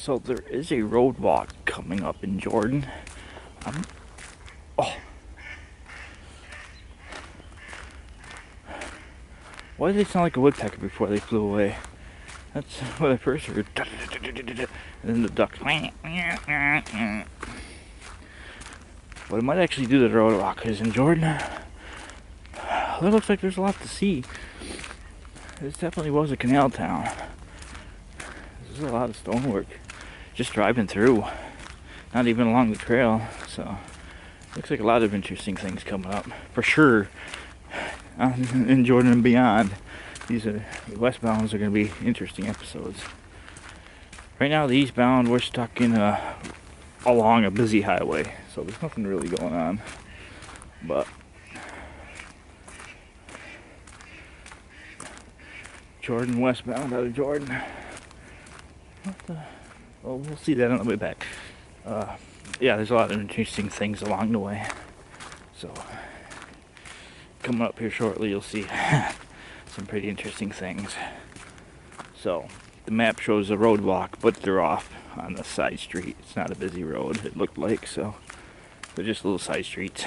So there is a road walk coming up in Jordan. Oh. Why did they sound like a woodpecker before they flew away? That's what I first heard. And then the duck. But it might actually do the road walk, because in Jordan, it looks like there's a lot to see. This definitely was a canal town. There's a lot of stonework just driving through, not even along the trail. So looks like a lot of interesting things coming up for sure in Jordan and beyond. These are the westbounds are going to be interesting episodes. Right now, the eastbound, we're stuck in along a busy highway, so there's nothing really going on. But Jordan westbound out of Jordan. What the? Well, we'll see that on the way back. Yeah, there's a lot of interesting things along the way. So coming up here shortly, you'll see some pretty interesting things. So the map shows a road walk, but they're off on the side street. It's not a busy road, it looked like, so they're just little side streets.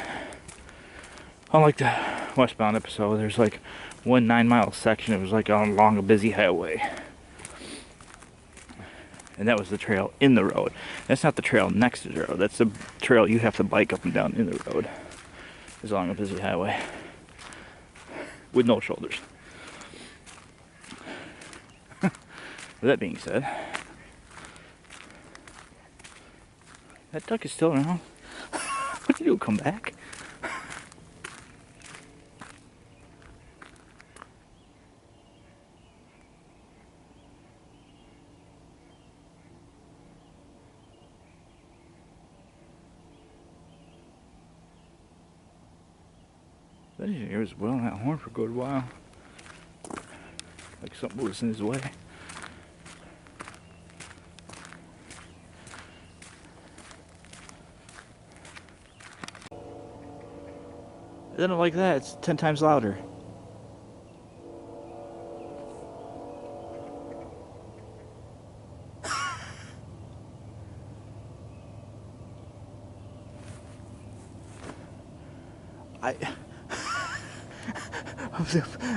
Unlike the westbound episode, there's like one 9-mile section. It was like along a busy highway, and that was the trail in the road. That's not the trail next to the road. That's the trail you have to bike up and down in the road. It's along a busy highway with no shoulders. With that being said, that duck is still around. What did you do? Come back? That engineer was blowing that horn for a good while. Like something was in his way. And then like that, it's 10 times louder.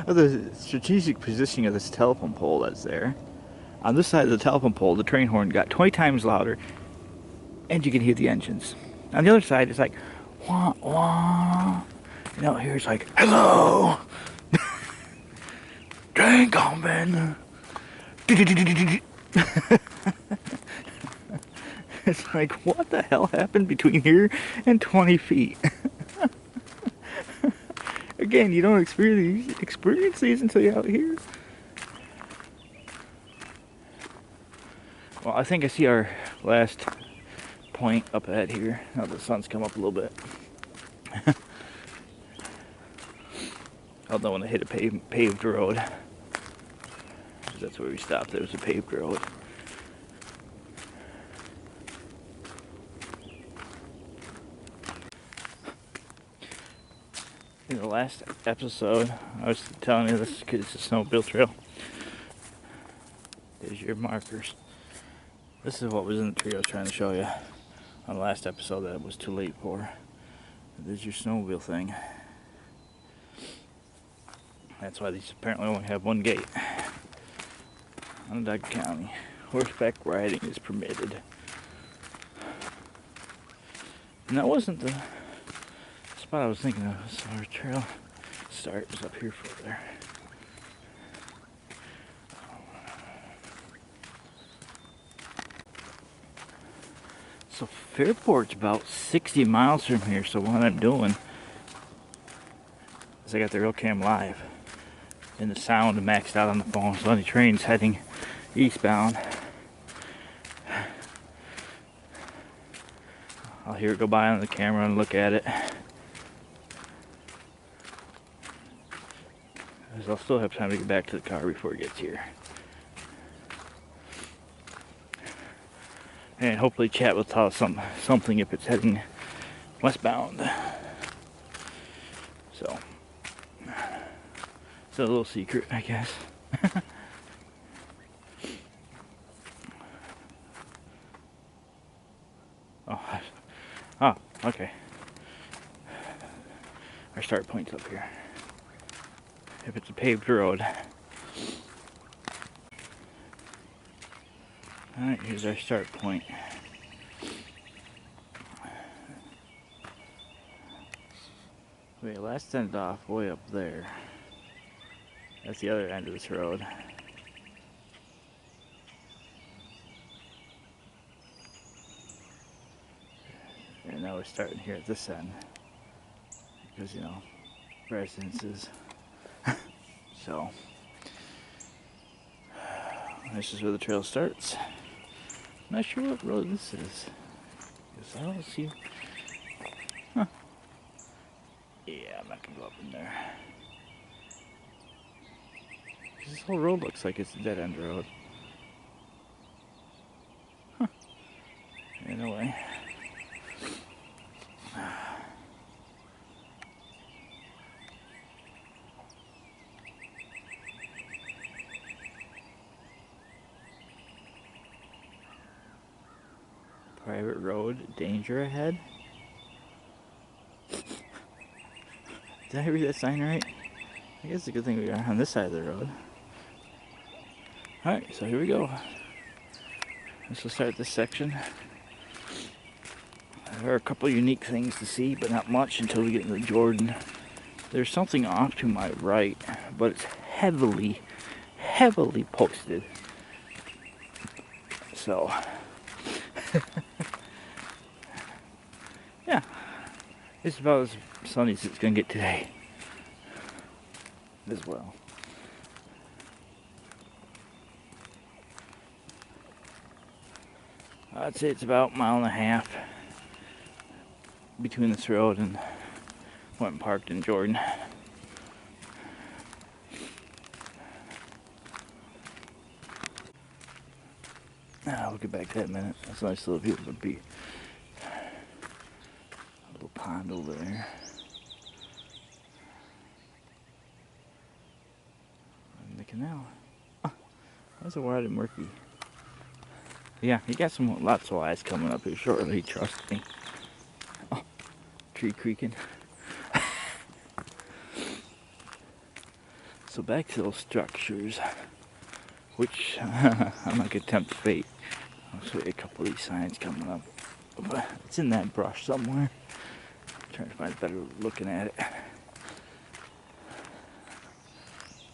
Of the strategic positioning of this telephone pole that's there. On this side of the telephone pole, the train horn got 20 times louder, and you can hear the engines. On the other side, it's like, wah, wah. And out here, it's like, hello! Train coming! It's like, what the hell happened between here and 20 feet? Again, you don't experience these until you're out here. Well, I think I see our last point up ahead here. Now the sun's come up a little bit. Although when I hit a paved road, that's where we stopped. There was a paved road. In the last episode, I was telling you this because it's a snowmobile trail. There's your markers. This is what was in the tree I was trying to show you on the last episode that it was too late for. There's your snowmobile thing. That's why these apparently only have one gate. Onondaga County, horseback riding is permitted. And that wasn't the spot I was thinking of. So our trail start is up here further. So Fairport's about 60 miles from here, so what I'm doing is I got the RealCam Live and the sound maxed out on the phone, so any trains heading eastbound, I'll hear it go by on the camera and look at it. Because I'll still have time to get back to the car before it gets here. And hopefully chat will tell us something if it's heading westbound. So, it's a little secret, I guess. Oh, oh, okay. Our start point's up here. If it's a paved road. Alright, here's our start point. Wait, last ended off way up there. That's the other end of this road. And now we're starting here at this end. Because, you know, residences. So, this is where the trail starts. I'm not sure what road this is. Because I don't see... Huh. Yeah, I'm not going to go up in there. This whole road looks like it's a dead-end road. Huh. Anyway. Private road, danger ahead. Did I read that sign right? I guess it's a good thing we got on this side of the road. Alright, so here we go. This will start this section. There are a couple unique things to see, but not much until we get into Jordan. There's something off to my right, but it's heavily posted. So, yeah, it's about as sunny as it's gonna get today as well. I'd say it's about a mile and a half between this road and went and parked in Jordan. We'll get back to that in a minute. That's a nice little view of the beach. A little pond over there. And the canal. Oh, that's a wide and murky. Yeah, you got lots of eyes coming up here shortly, trust me. Oh, tree creaking. So back to those structures, which I'm not gonna tempt fate. I'll show you a couple of these signs coming up. But it's in that brush somewhere. I'm trying to find a better looking at it.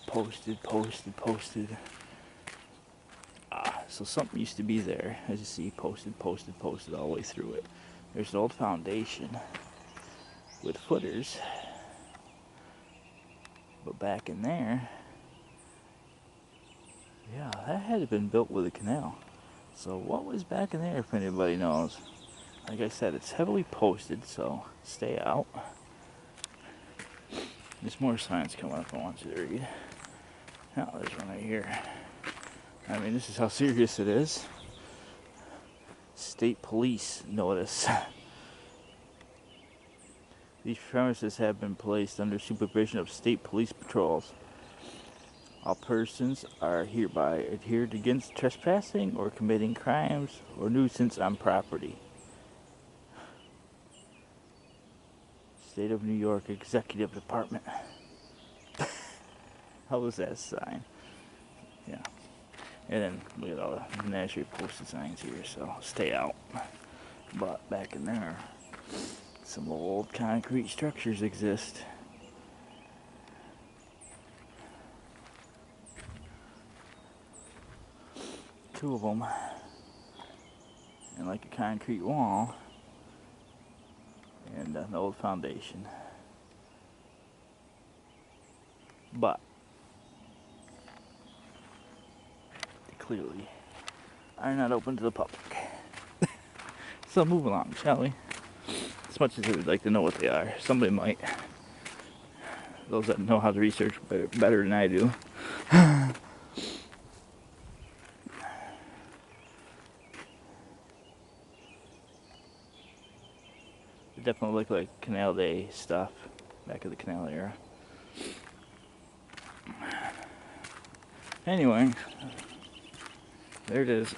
Posted. So something used to be there. As you see, posted all the way through it. There's an old foundation with footers. But back in there, yeah, that had been built with a canal. So what was back in there, if anybody knows? Like I said, it's heavily posted, so stay out. There's more signs coming up I want you to read. Now there's one right here. I mean, this is how serious it is. State police notice. These premises have been placed under supervision of state police patrols. All persons are hereby adhered against trespassing or committing crimes or nuisance on property. State of New York Executive Department. How was that sign? Yeah. And then look at all the naturally posted signs here, so stay out. But back in there, some old concrete structures exist. Two of them. And like a concrete wall. And an old foundation. But they clearly are not open to the public. So move along, shall we? As much as I would like to know what they are, somebody might. Those that know how to research better than I do. They definitely look like Canal Day stuff, back of the canal era. Anyway, there it is.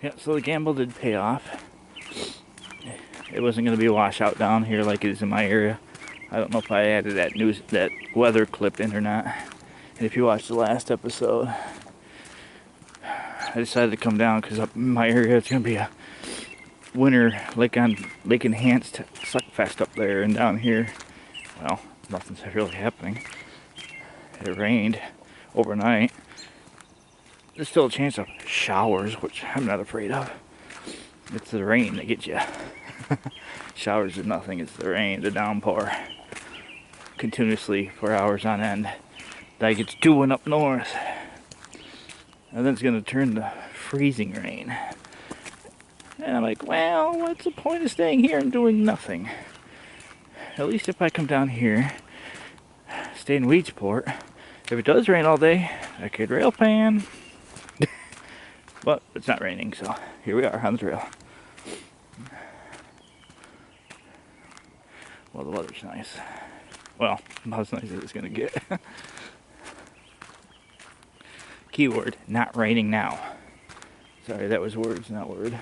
Yeah, so the gamble did pay off. It wasn't going to be a washout down here like it is in my area. I don't know if I added that weather clip in or not. And if you watched the last episode, I decided to come down because up in my area it's going to be a winter lake enhanced suck fest up there, and down here, well, nothing's really happening. It rained overnight. There's still a chance of showers, which I'm not afraid of. It's the rain that gets you. Showers is nothing. It's the rain, the downpour, continuously for hours on end. That gets doing up north, and then it's gonna turn to freezing rain. And I'm like, well, what's the point of staying here and doing nothing? At least if I come down here, stay in Weedsport, if it does rain all day, I could rail pan. But it's not raining, so here we are on the trail. Well, the weather's nice. Well, about as nice as it's gonna get. Keyword, not raining now. Sorry, that was words, not word.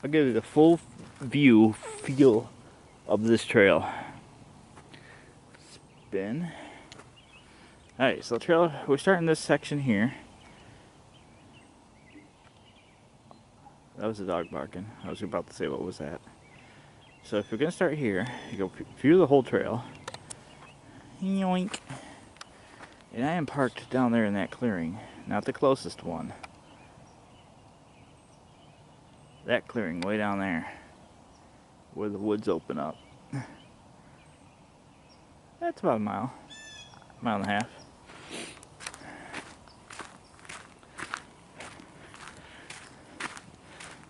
I'll give you the full feel of this trail. Spin. Alright, so trail, we're starting this section here. That was a dog barking. I was about to say, what was that? So if you're going to start here, you go through the whole trail. Yoink. And I am parked down there in that clearing. Not the closest one. That clearing way down there. Where the woods open up. That's about a mile and a half.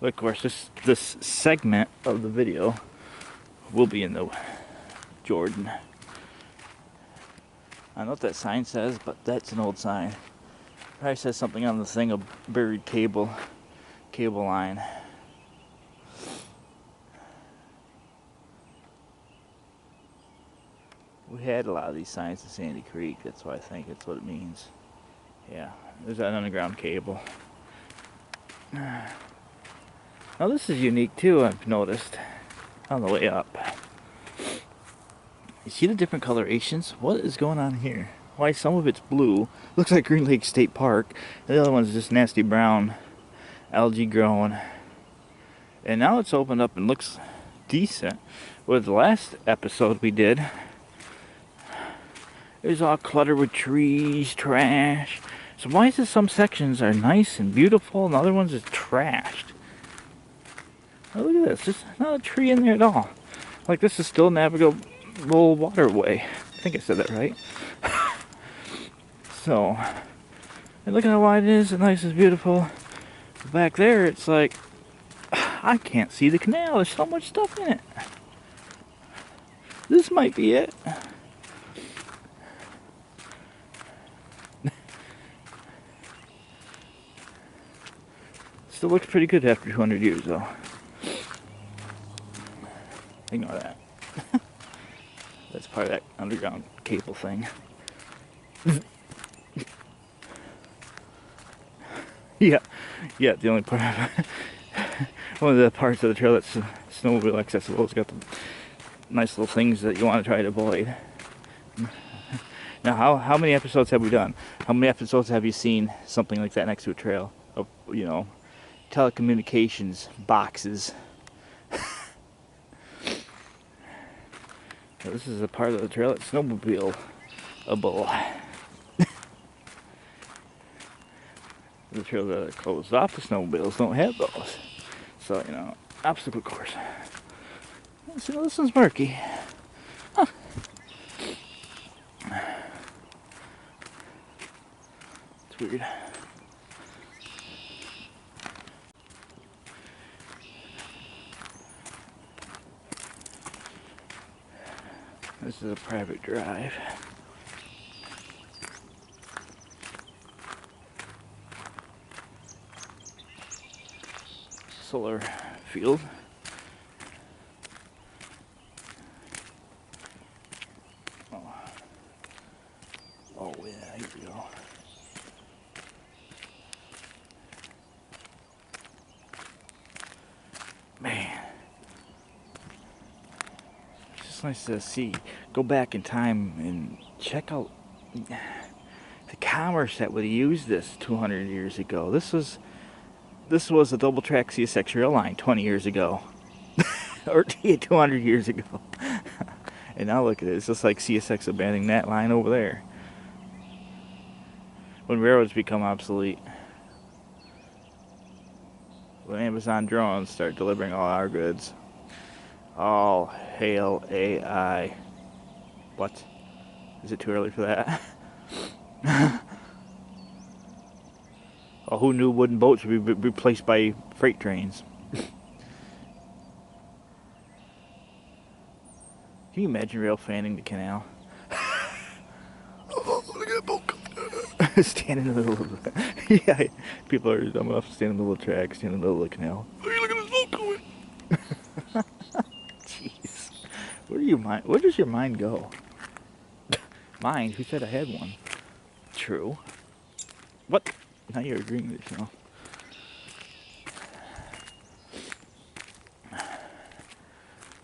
But of course, this segment of the video will be in the Jordan. I don't know what that sign says, but that's an old sign. Probably says something on the thing of buried cable line. We had a lot of these signs in Sandy Creek. That's why I think that's what it means. Yeah, there's an underground cable. Now this is unique too, I've noticed, on the way up. You see the different colorations? What is going on here? Why some of it's blue, looks like Green Lake State Park, and the other one's just nasty brown, algae growing. And now it's opened up and looks decent. With the last episode we did, it was all cluttered with trees, trash. So why is it some sections are nice and beautiful and other ones is trashed? Oh, look at this. There's not a tree in there at all. Like, this is still a navigable waterway. I think I said that right. So, and look at how wide it is. It's nice, it's beautiful. Back there, it's like, I can't see the canal. There's so much stuff in it. This might be it. Still looks pretty good after 200 years, though. Ignore that. That's part of that underground cable thing. Yeah, the only part, one of the parts of the trail that's snowmobile accessible has got the nice little things that you want to try to avoid. Now, how many episodes have we done? How many episodes have you seen something like that next to a trail? Of, you know, telecommunications boxes. So this is a part of the trail that's snowmobileable. The trails that are closed off to snowmobiles don't have those. So, you know, obstacle course. See, this one's murky. Huh. It's weird. This is a private drive. Solar field. Oh. Oh yeah, here we go. Man, it's just nice to see. Go back in time and check out the commerce that would use this 200 years ago. This was a double track CSX rail line 20 years ago, or 200 years ago. And now look at it. It's just like CSX abandoning that line over there. When railroads become obsolete. When Amazon drones start delivering all our goods. All hail AI. What? Is it too early for that? Oh, who knew wooden boats would be replaced by freight trains? Can you imagine rail fanning the canal? Oh, look at that boat coming. Stand in the middle of the... Yeah, people are dumb enough to stand in the middle of the track, stand in the middle of the canal. Hey, look at this boat going. Jeez. Where does your mind go? Mind? Who said I had one? True. What? Now you're agreeing with yourself.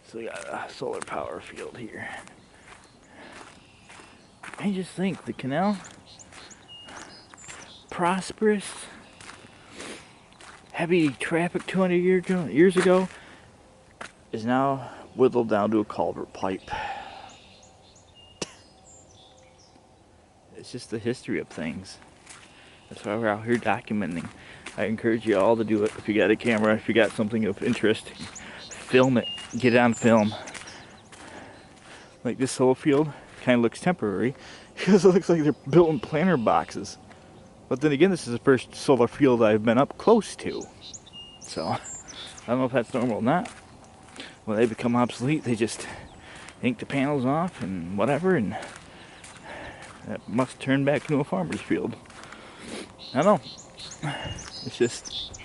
So we got a solar power field here. I just think the canal, prosperous, heavy traffic 200 years ago, is now whittled down to a culvert pipe. It's just the history of things. That's why we're out here documenting. I encourage you all to do it. If you got a camera, if you got something of interest, film it. Get it on film. Like this solar field kind of looks temporary because it looks like they're built in planter boxes. But then again, this is the first solar field I've been up close to. So, I don't know if that's normal or not. When they become obsolete, they just yank the panels off and whatever, and that must turn back into a farmer's field. I don't know. It's just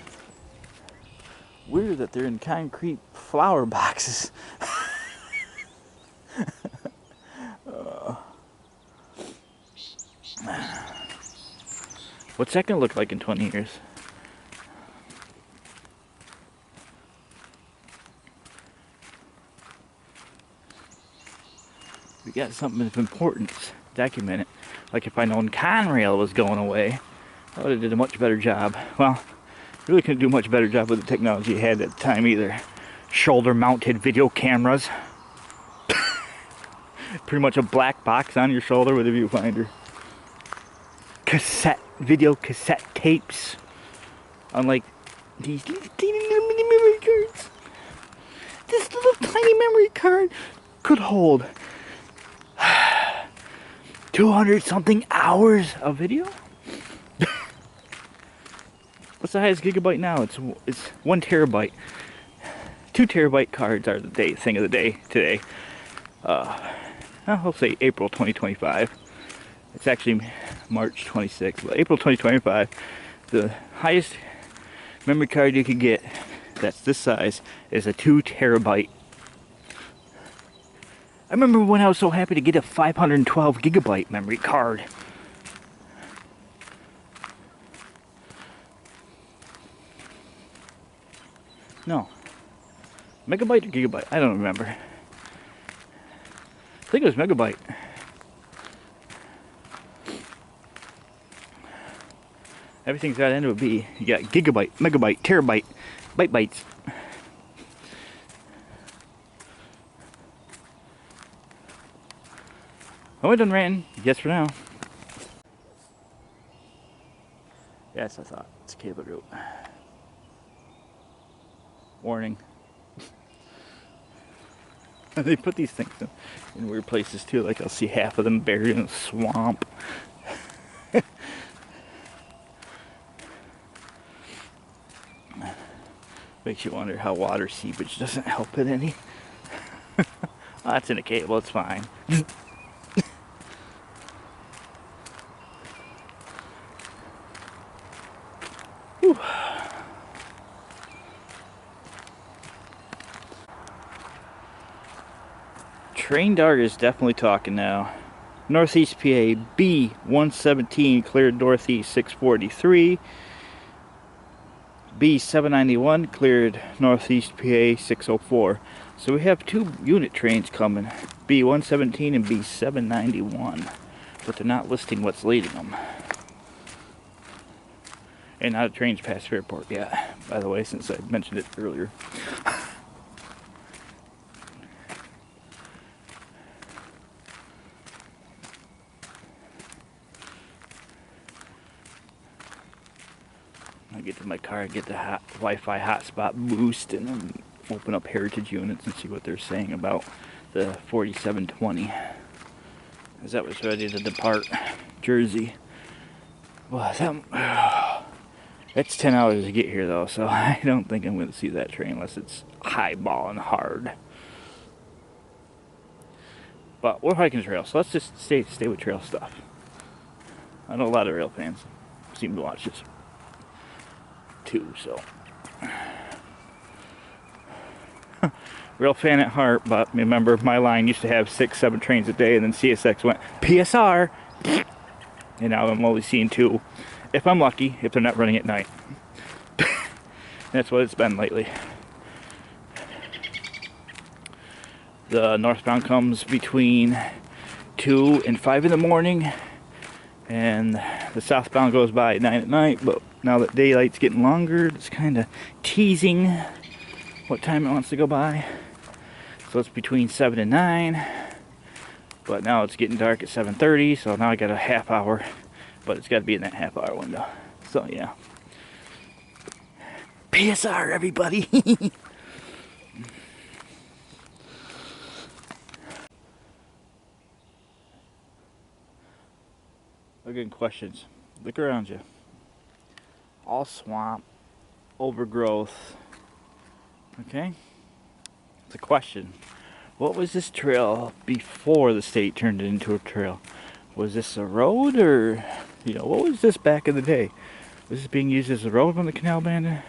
weird that they're in concrete flower boxes. What's that gonna look like in 20 years? We got something of importance. Document it. Like if I known Conrail was going away, I would have did a much better job. Well, really couldn't do a much better job with the technology you had at the time either. Shoulder-mounted video cameras. Pretty much a black box on your shoulder with a viewfinder. Video cassette tapes. Unlike these little teeny little mini memory cards. This little tiny memory card could hold 200 something hours of video. What's the highest gigabyte now? It's 1 terabyte. 2 terabyte cards are the thing of the day today. I'll say April 2025. It's actually March 26th, but April 2025, the highest memory card you can get that's this size is a 2 terabyte. I remember when I was so happy to get a 512 gigabyte memory card. No. Megabyte or gigabyte? I don't remember. I think it was megabyte. Everything's got to end with B. You got gigabyte, megabyte, terabyte, bytes. Am I done ranting? Yes for now. Yes, I thought. It's a cable route. Warning. They put these things in weird places too. Like I'll see half of them buried in a swamp. Makes you wonder how water seepage doesn't help it any. Oh, that's in a cable, it's fine. Train dart is definitely talking now. Northeast PA B117 cleared northeast 643. B791 cleared northeast PA 604. So we have two unit trains coming, B117 and B791, but they're not listing what's leading them. And not a train's past Fairport yet, by the way, since I mentioned it earlier. I get to my car and get the Wi-Fi hotspot boost and then open up Heritage units and see what they're saying about the 4720. As that was ready to depart Jersey. Well, that's 10 hours to get here though, so I don't think I'm going to see that train unless it's highballing hard. But we're hiking trail, so let's just stay with trail stuff. I know a lot of rail fans seem to watch this too, so rail fan at heart, but remember my line used to have 6-7 trains a day, and then CSX went PSR, and now I'm only seeing 2 if I'm lucky, if they're not running at night. That's what it's been lately. The northbound comes between 2 and 5 in the morning, and the southbound goes by at 9 at night, but now that daylight's getting longer, it's kind of teasing what time it wants to go by. So it's between 7 and 9, but now it's getting dark at 7:30, so now I got a half hour, but it's got to be in that half hour window. So yeah. PSR, everybody! Again, questions. Look around you. All swamp, overgrowth. Okay? It's a question. What was this trail before the state turned it into a trail? Was this a road, or, you know, what was this back in the day? Was this being used as a road when the canal abandoned?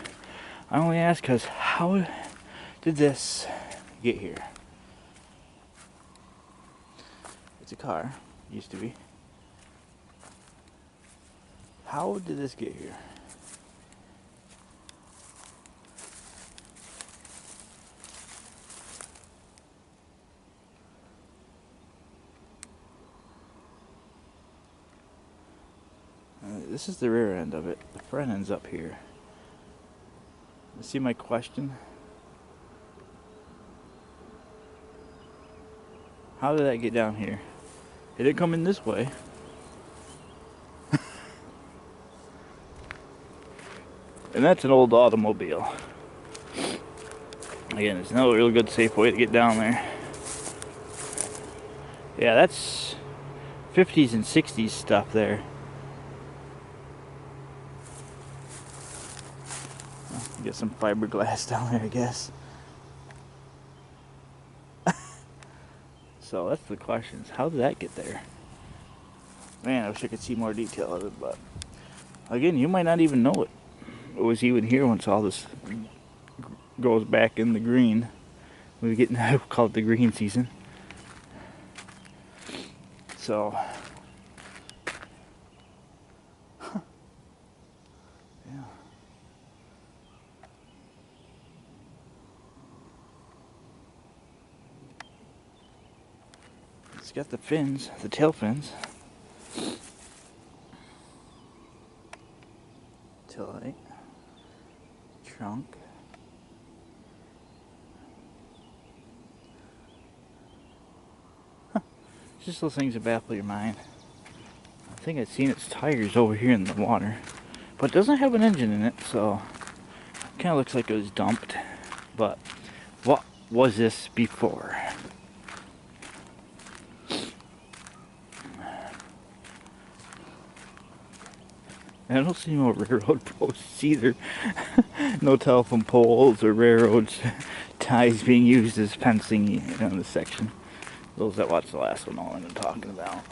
I only ask because how did this get here? It's a car. Used to be. How did this get here? This is the rear end of it. The front end's up here. You see my question? How did that get down here? It didn't come in this way. And that's an old automobile. Again, it's no real good safe way to get down there. Yeah, that's 50s and 60s stuff there. Get some fiberglass down there, I guess. So that's the questions. How did that get there? Man, I wish I could see more detail of it, but again, you might not even know it. It was even here once all this goes back in the green. We're getting, I call it the green season. So, yeah. It's got the fins, the tail fins. Tail light. Trunk. Just those things that baffle your mind. I think I've seen its tires over here in the water, but it doesn't have an engine in it, so it kind of looks like it was dumped. But what was this before? I don't see no railroad posts either. No telephone poles or railroad ties being used as fencing in this section. Those that watched the last one know what I'm talking about.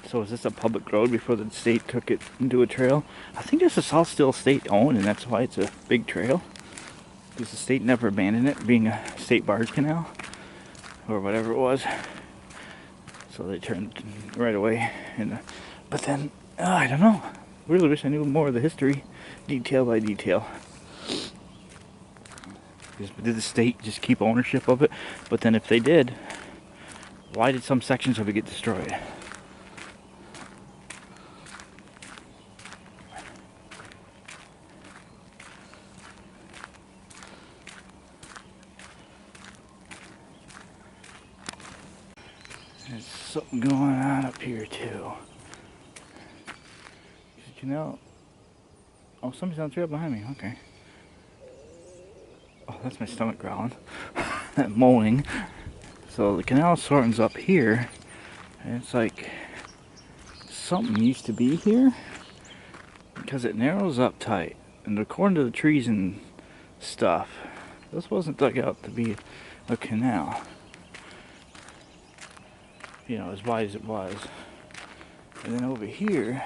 So is this a public road before the state took it into a trail? I think this is all still state owned, and that's why it's a big trail. because the state never abandoned it, being a state barge canal or whatever it was. So they turned right away. And but then I don't know. Really wish I knew more of the history, detail by detail. Did the state just keep ownership of it? But then if they did, why did some sections of it get destroyed? There's something going on up here too. You know? Oh, somebody's on the trail behind me. Okay. Oh, that's my stomach growling. That moaning. So the canal shortens up here, and it's like something used to be here because it narrows up tight. And according to the trees and stuff, this wasn't dug out to be a canal. You know, as wide as it was. And then over here,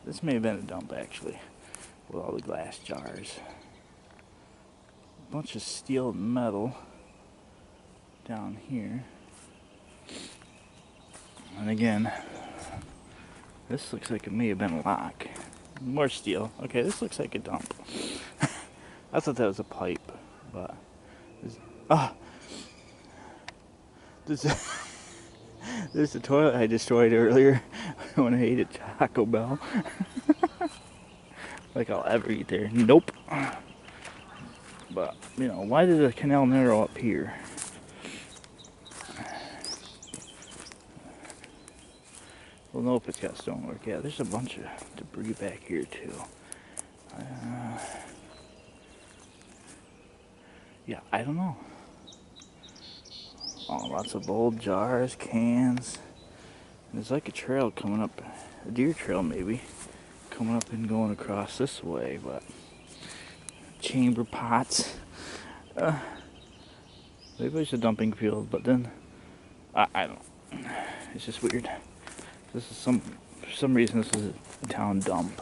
this may have been a dump actually, with all the glass jars. A bunch of steel and metal down here. And again, this looks like it may have been a lock. More steel. Okay, this looks like a dump. I thought that was a pipe, but there's the toilet I destroyed earlier when I ate at Taco Bell. Like I'll ever eat there. Nope. But, you know, why did the canal narrow up here? Well, nope, it's got stonework. Yeah, there's a bunch of debris back here, too. Yeah, I don't know. Oh, lots of old jars, cans. And there's like a trail coming up, a deer trail maybe, coming up and going across this way, but chamber pots. Maybe it's a dumping field, but then I don't. It's just weird. This is for some reason this is a town dump.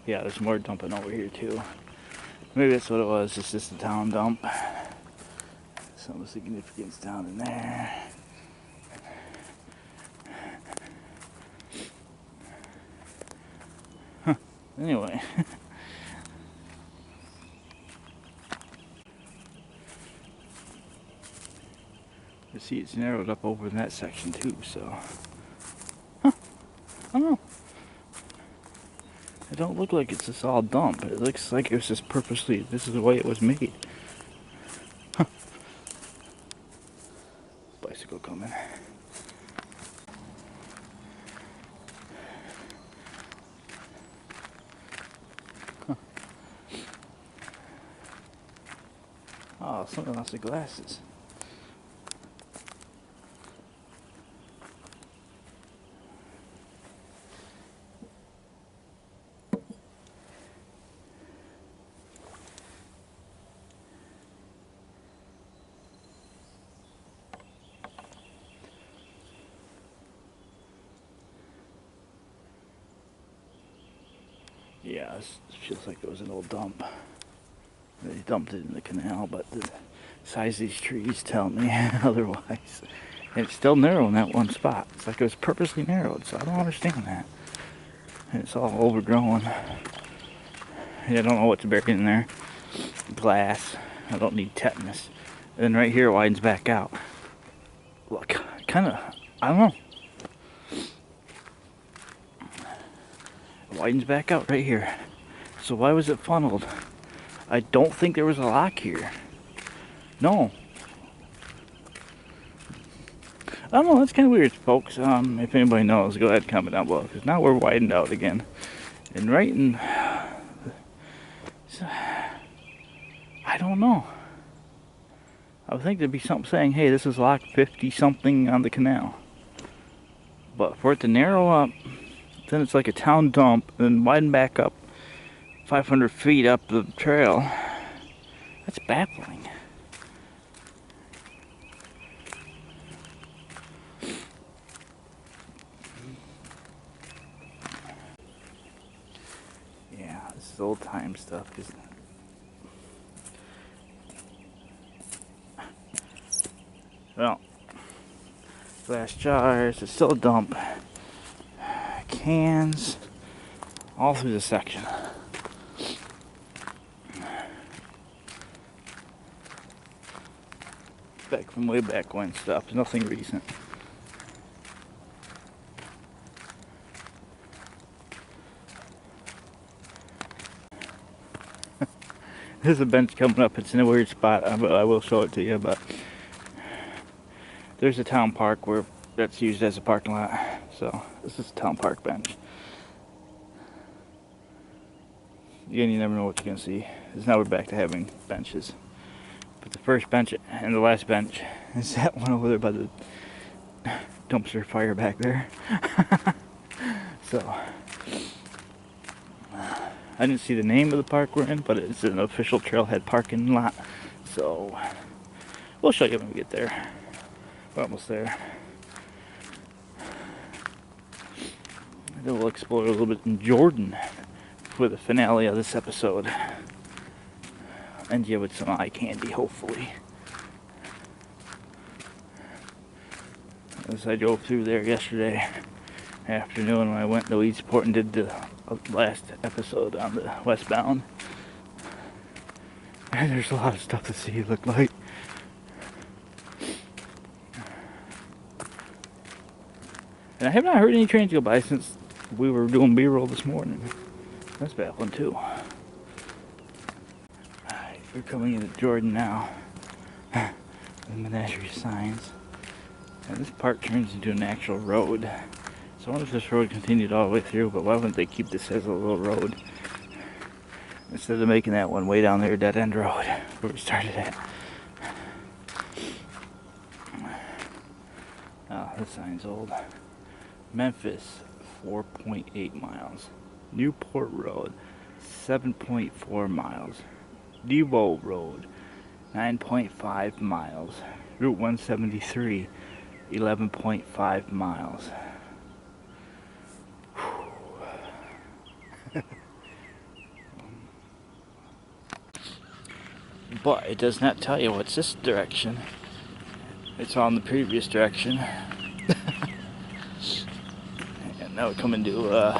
Yeah, there's more dumping over here too. Maybe that's what it was. It's just a town dump. Some significance down in there. Huh. Anyway. You see, it's narrowed up over in that section too, so. Huh. I don't know. It don't look like it's just all dump. It looks like it was just purposely, this is the way it was made. Huh. Bicycle coming. Huh. Oh, someone lost their glasses. Yeah, it feels like it was an old dump. They dumped it in the canal, but the size of these trees tell me otherwise. And it's still narrow in that one spot. It's like it was purposely narrowed, so I don't understand that. And it's all overgrown. Yeah, I don't know what's buried in there. Glass. I don't need tetanus. And then right here it widens back out. Look, kind of, I don't know. It widens back out right here. So why was it funneled? I don't think there was a lock here. No. I don't know, that's kind of weird, folks. If anybody knows, go ahead and comment down below. Because now we're widened out again. And right in... I don't know. I would think there'd be something saying, hey, this is lock 50-something on the canal. But for it to narrow up, then it's like a town dump, and widen back up 500 feet up the trail. That's baffling. is old time stuff. 'Cause well, glass jars, it's still a dump. Cans, all through the section. Back from way back when stuff, nothing recent. There's a bench coming up, it's in a weird spot, I will show it to you, but there's a town park where that's used as a parking lot. So this is a town park bench. Again, you never know what you're gonna see. Because now we're back to having benches. But the first bench and the last bench is that one over there by the dumpster fire back there. So I didn't see the name of the park we're in, but it's an official trailhead parking lot. So we'll show you when we get there. We're almost there. Then we'll explore a little bit in Jordan for the finale of this episode. End you with some eye candy, hopefully. As I drove through there yesterday afternoon when I went to Weedsport and did the last episode on the westbound. And there's a lot of stuff to see, look like. And I have not heard any trains go by since we were doing B-roll this morning. That's baffling too. Alright, we're coming into Jordan now. The menagerie signs. And this part turns into an actual road. So I wonder if this road continued all the way through, but why wouldn't they keep this as a little road? Instead of making that one way down there, dead end road, where we started at. Oh, this sign's old. Memphis, 4.8 miles. Newport Road, 7.4 miles. Debo Road, 9.5 miles. Route 173, 11.5 miles. But it does not tell you what's this direction. It's on the previous direction. And now we come into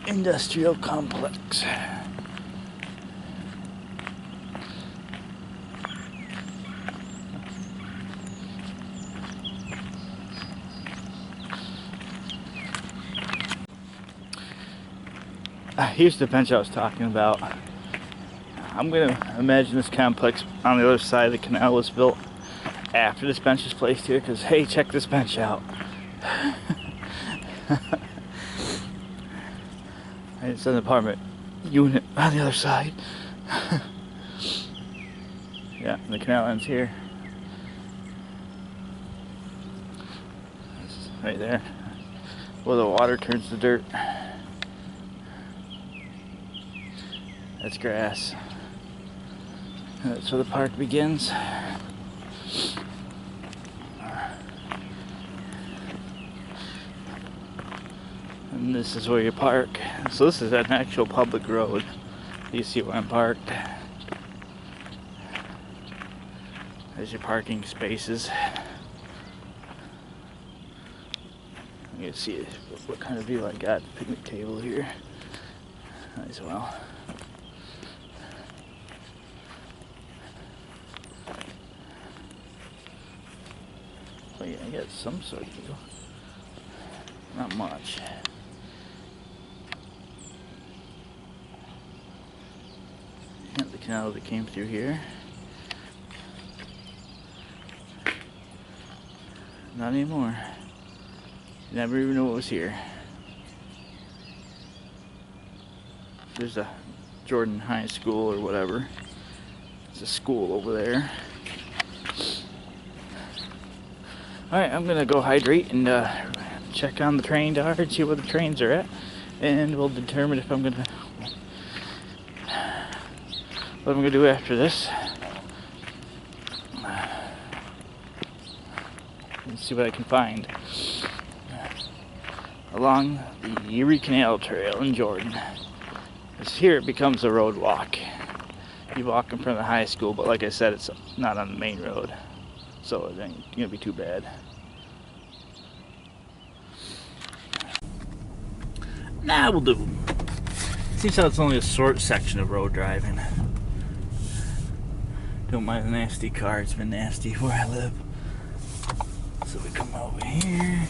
industrial complex. Here's the bench I was talking about. I'm gonna imagine this complex on the other side of the canal was built after this bench was placed here, because hey, check this bench out. It's an apartment unit on the other side. Yeah, and the canal ends here. This is right there, where the water turns to dirt. That's grass. That's where the park begins. And this is where you park. So this is an actual public road. You see where I'm parked. There's your parking spaces. You can see what kind of view I got. Picnic table here. As well. Oh yeah, I got some sort of view. Not much. Yeah, the canal that came through here. Not anymore. Never even knew it was here. There's a Jordan High School or whatever. It's a school over there. Alright, I'm gonna go hydrate and check on the train yard, see where the trains are at, and we'll determine if I'm gonna what I'm gonna do after this. And see what I can find. along the Erie Canal Trail in Jordan. Here it becomes a road walk. You walk in front of the high school, but like I said, it's not on the main road, so it ain't gonna be too bad. Nah, we'll do. Seems how it's only a short section of road driving. Don't mind the nasty car, it's been nasty where I live. So we come over here,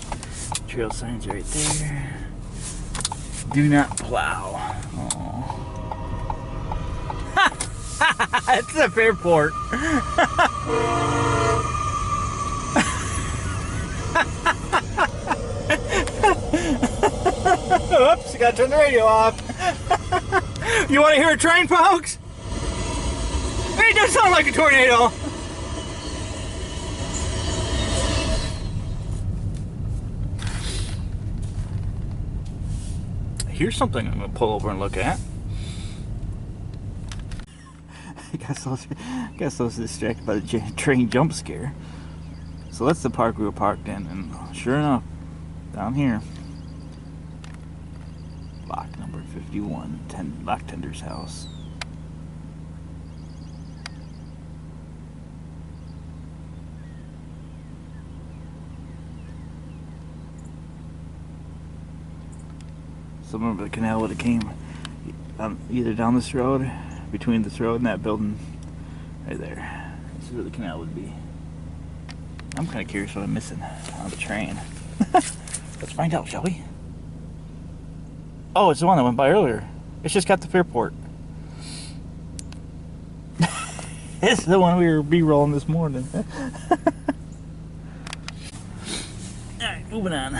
trail signs right there. Do not plow. Oh. It's a Fairport. Oops, you gotta turn the radio off. You wanna hear a train, folks? It does sound like a tornado. Here's something I'm gonna pull over and look at. I got so distracted by the train jump scare. So that's the park we were parked in, and sure enough, down here, lock number 51, lock tender's house. So remember the canal would have came either down this road, between this road and that building right there. This is where the canal would be. I'm kind of curious what I'm missing on the train. Let's find out, shall we? Oh, it's the one that went by earlier. It's just got the Fairport. It's the one we were B-rolling this morning. Alright, moving on.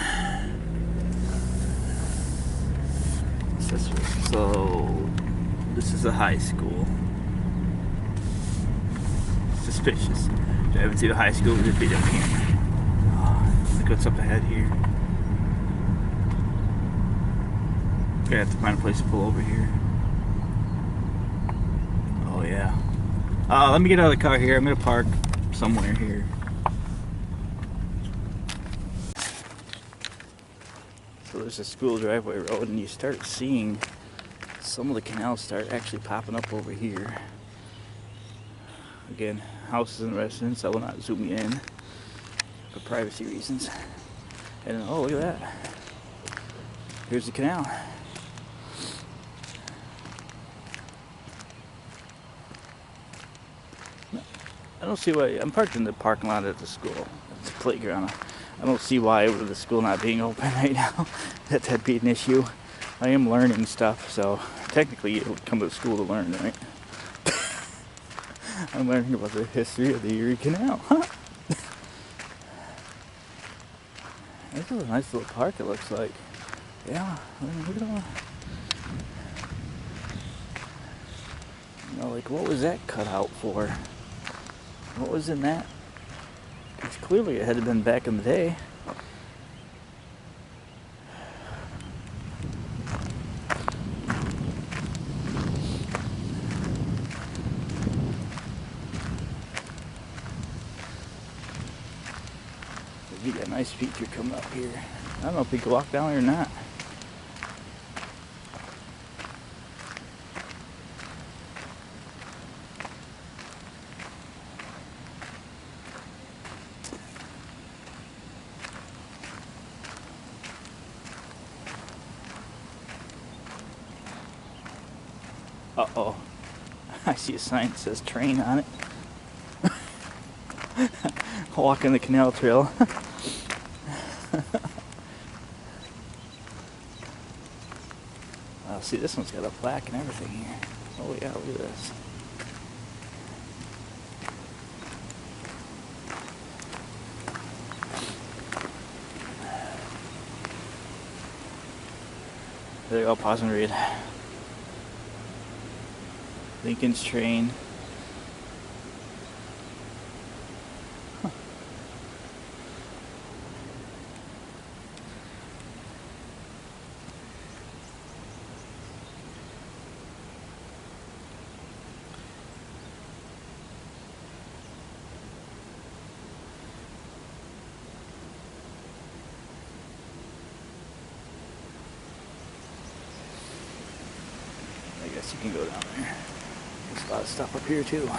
So, this is a high school. Suspicious. Driving through the high school, we just be down here. Oh, look what's up ahead here. Gonna have to find a place to pull over here. Oh yeah. Let me get out of the car here. I'm gonna park somewhere here. So there's a school driveway road, and you start seeing some of the canals start actually popping up over here. Again, houses and residents. I will not zoom you in for privacy reasons. And oh, look at that. Here's the canal. I don't see why. I'm parked in the parking lot at the school. It's a playground. I don't see why with the school not being open right now that'd be an issue. I am learning stuff, so technically you would come to the school to learn, right? I'm learning about the history of the Erie Canal. Huh? This is a nice little park, it looks like. Yeah, look at all. You know, like, what was that cut out for? What was in that? It's clearly it had been back in the day. You got a nice feature coming up here. I don't know if we can walk down here or not. Uh-oh. I see a sign that says train on it. Walking the canal trail. Oh, see, this one's got a plaque and everything here. Oh yeah, look at this. There you go, pause and read. Lincoln's train. Huh. guess you can go down there. There's a lot of stuff up here too.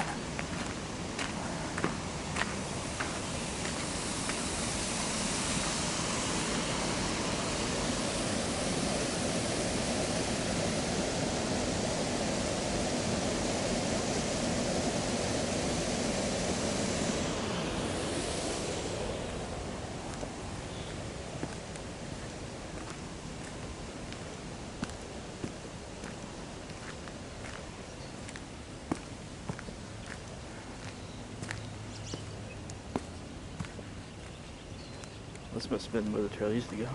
This must have been where the trail used to go.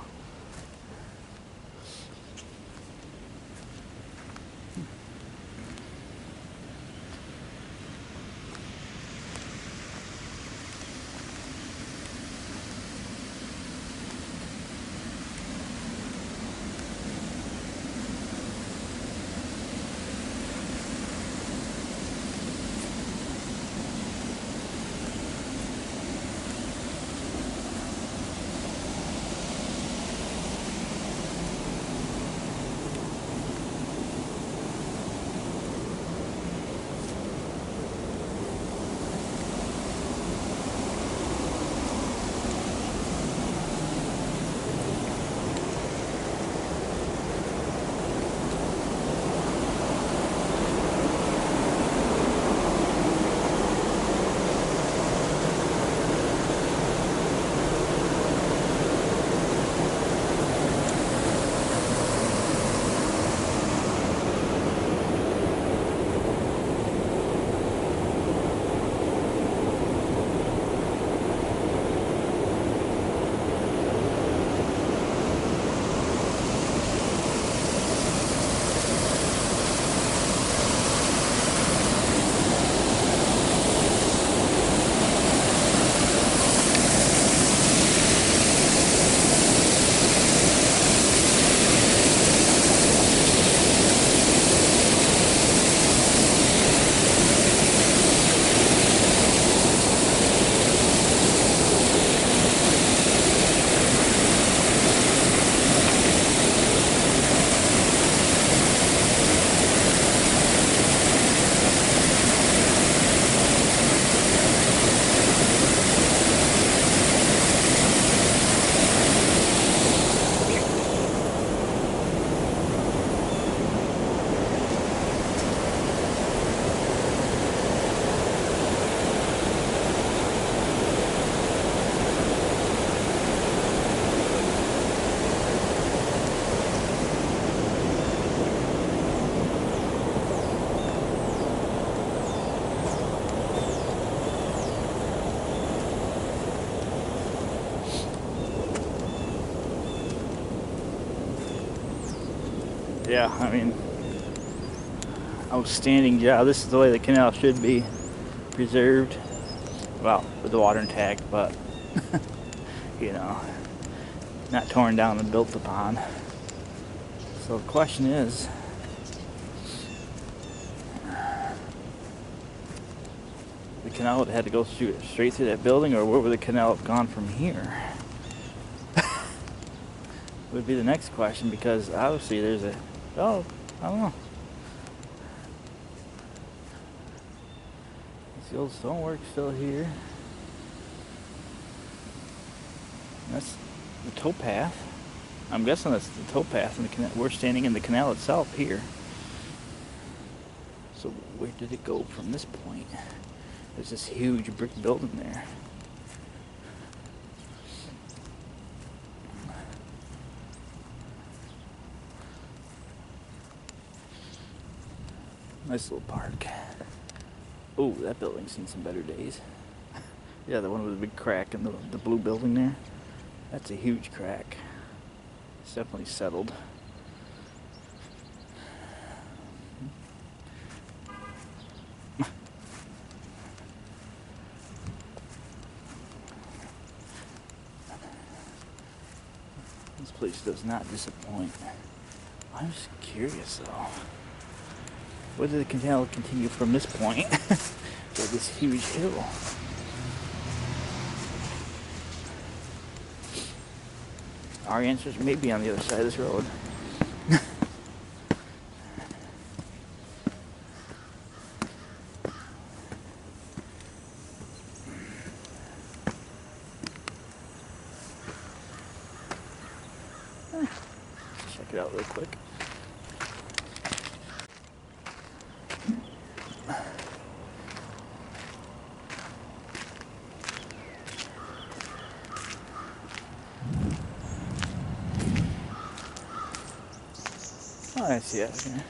Yeah, I mean, outstanding job. This is the way the canal should be preserved. Well, with the water intact, but you know, not torn down and built upon. So the question is, the canal would have had to go straight through that building, or where would the canal have gone from here? Would be the next question, because obviously there's a, oh, I don't know. The old stonework still here. That's the towpath. I'm guessing that's the towpath in the canal. We're standing in the canal itself here. So where did it go from this point? There's this huge brick building there. Nice little park. Oh, that building's seen some better days. Yeah, the one with the big crack in the blue building there. That's a huge crack. It's definitely settled. This place does not disappoint. I'm just curious though. Whether the canal continue from this point to this huge hill. Our answers may be on the other side of this road. it out real quick. Oh, I see it here.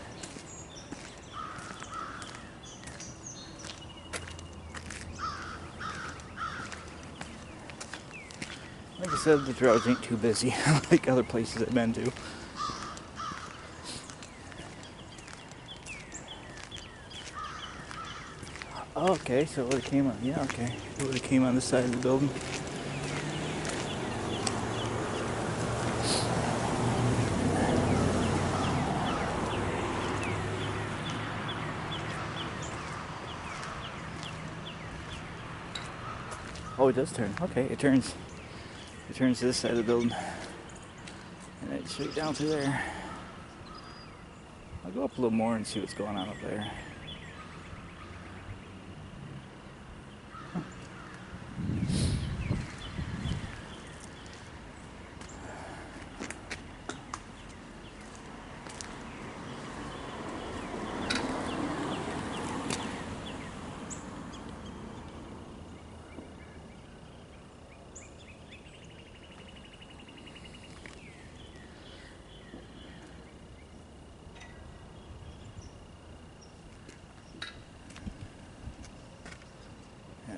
Like I said, the roads ain't too busy like other places I've been to. Oh, okay, so it would have came on. Yeah, okay. It would have came on this side of the building. Oh, it does turn. Okay, it turns. It turns to this side of the building. And it's straight down through there. I'll go up a little more and see what's going on up there.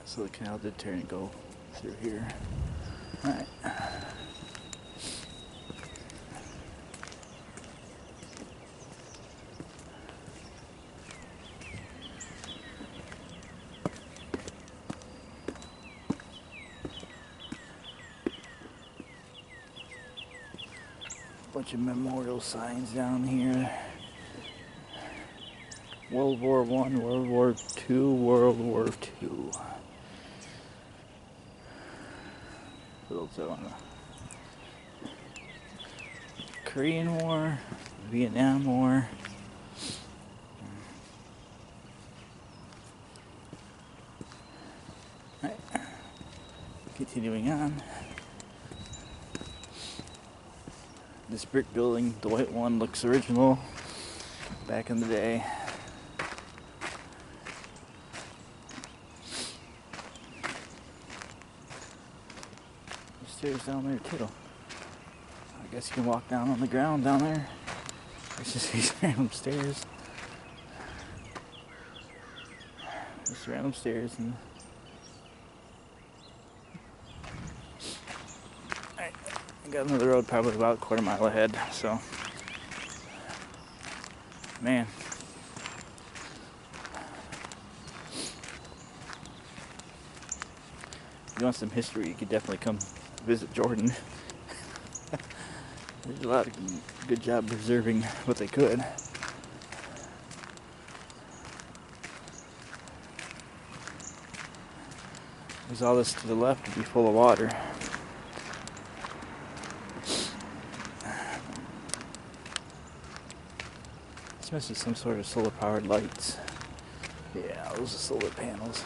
So the canal did turn and go through here. Alright. Bunch of memorial signs down here. World War I, World War II, World War II. Also on the Korean War, Vietnam War. Right. Continuing on. This brick building, the white one, looks original back in the day. Stairs down there too. I guess you can walk down on the ground down there. There's just these random stairs. Just random stairs and I got another road probably about a quarter mile ahead, so man. If you want some history, you could definitely come visit Jordan. There's a lot of good job preserving what they could. There's all this to the left to be full of water. This must be some sort of solar powered lights. Yeah, those are solar panels.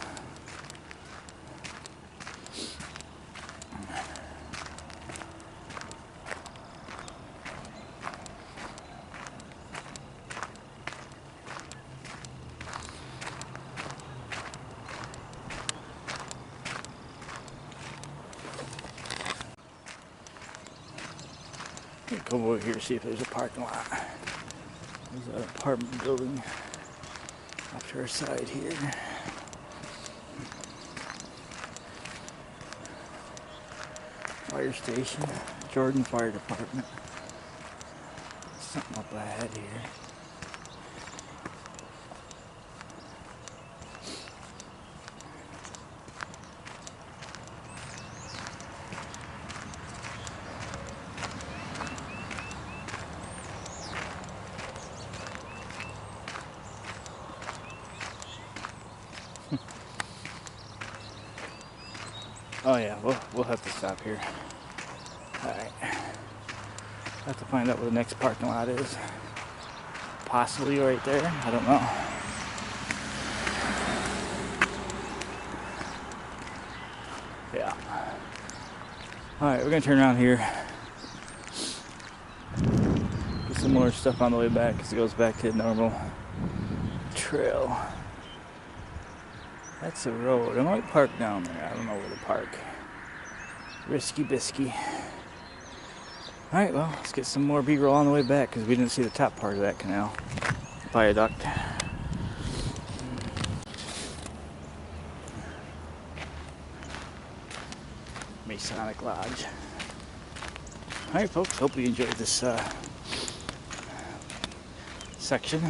Come over here, see if there's a parking lot. There's an apartment building off to our side here. Fire station, Jordan Fire Department. Something up ahead here. Oh yeah, we'll have to stop here. Alright. Have to find out where the next parking lot is. Possibly right there, I don't know. Yeah. Alright, we're gonna turn around here. Just some more stuff on the way back because it goes back to the normal trail. That's a road. I might park down there. I don't know where to park. Risky bisky. Alright, well, let's get some more B-roll on the way back because we didn't see the top part of that canal. Viaduct. Masonic Lodge. Alright folks, hope you enjoyed this section.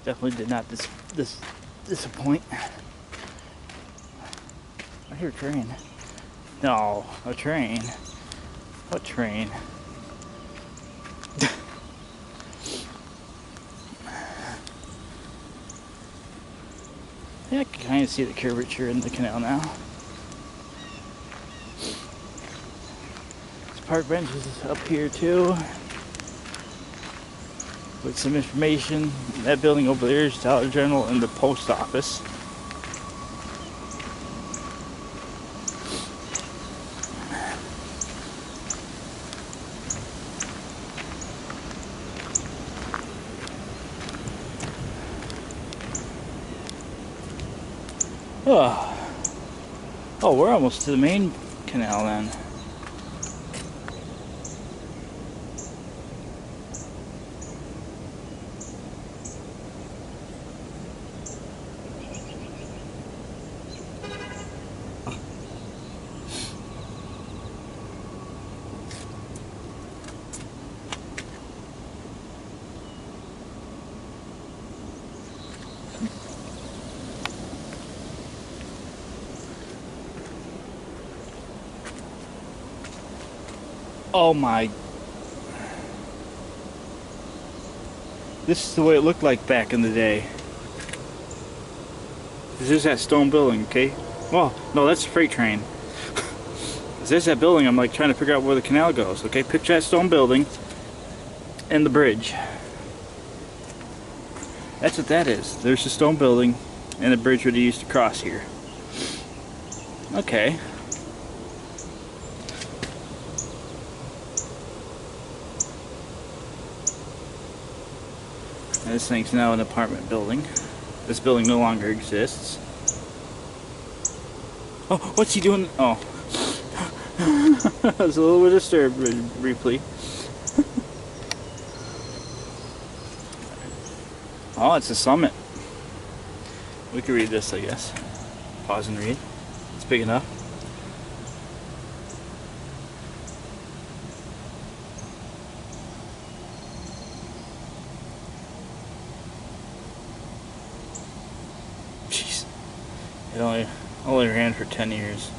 Definitely did not disappoint. I hear a train. No, a train. What train? Yeah, I can kind of see the curvature in the canal now. This park bench is up here too. With some information. That building over there is Dollar General and the post office. Oh, we're almost to the main canal then. Oh my. This is the way it looked like back in the day. This is that stone building, okay? Well, no, that's a freight train. This is that building. I'm like trying to figure out where the canal goes, okay? Picture that stone building and the bridge. That's what that is. There's the stone building and the bridge where they used to cross here. Okay. And this thing's now an apartment building. This building no longer exists. Oh, what's he doing? Oh. I was a little bit disturbed briefly. Oh, it's a summit. We could read this, I guess. Pause and read. It's big enough. Jeez. It only ran for 10 years.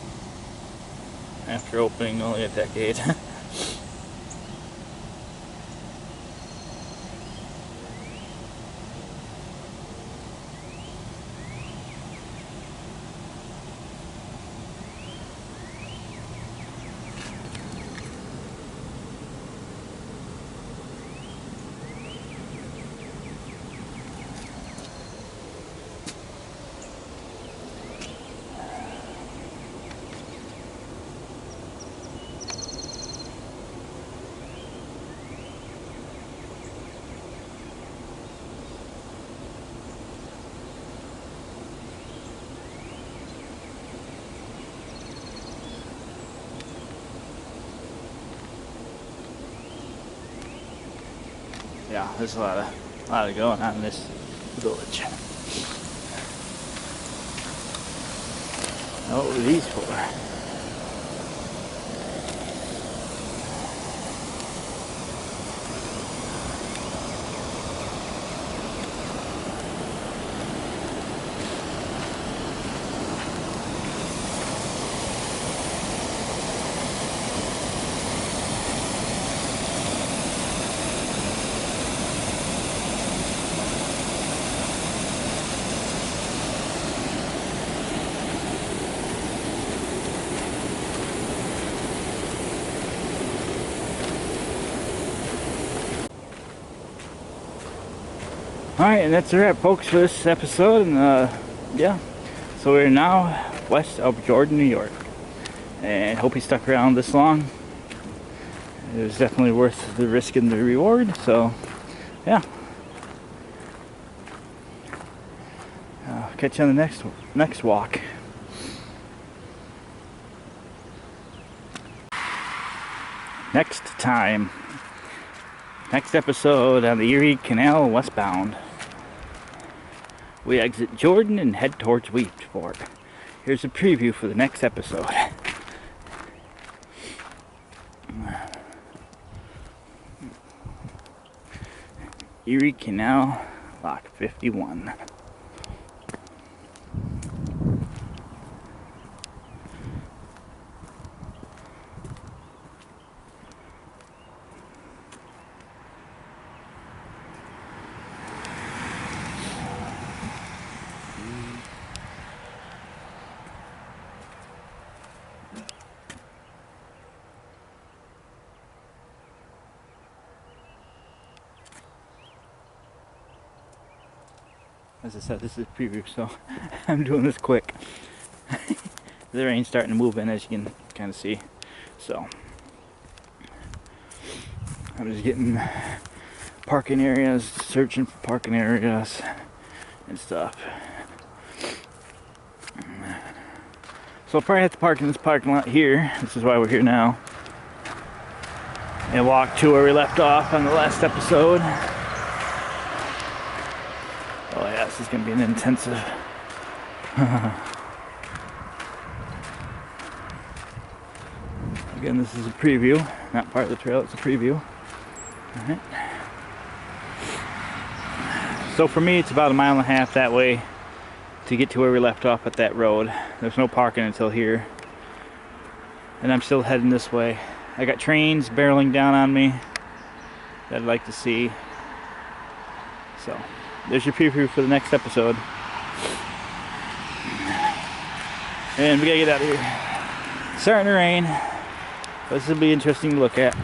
After opening only a decade. Yeah, there's a lot of going on in this village. Now, what were these for? Alright, and that's a wrap, folks, for this episode. And yeah, so we're now west of Jordan, New York, and hope you stuck around this long. it was definitely worth the risk and the reward. So, yeah. Catch you on the next walk. Next time. Next episode on the Erie Canal westbound. We exit Jordan and head towards Weedsport. Here's a preview for the next episode. Erie Canal, Lock 51. As I said, this is a preview, so I'm doing this quick. The rain's starting to move in, as you can kind of see. So I'm just getting parking areas, searching for parking areas and stuff. So I'll probably have to park in this parking lot here. This is why we're here now. And walk to where we left off on the last episode. Oh yeah, this is going to be an intensive. Again, this is a preview, not part of the trail, it's a preview. Alright. So for me, it's about 1.5 miles that way to get to where we left off at that road. There's no parking until here. And I'm still heading this way. I got trains barreling down on me that I'd like to see. So, there's your preview for the next episode. And we gotta get out of here. It's starting to rain. This will be interesting to look at.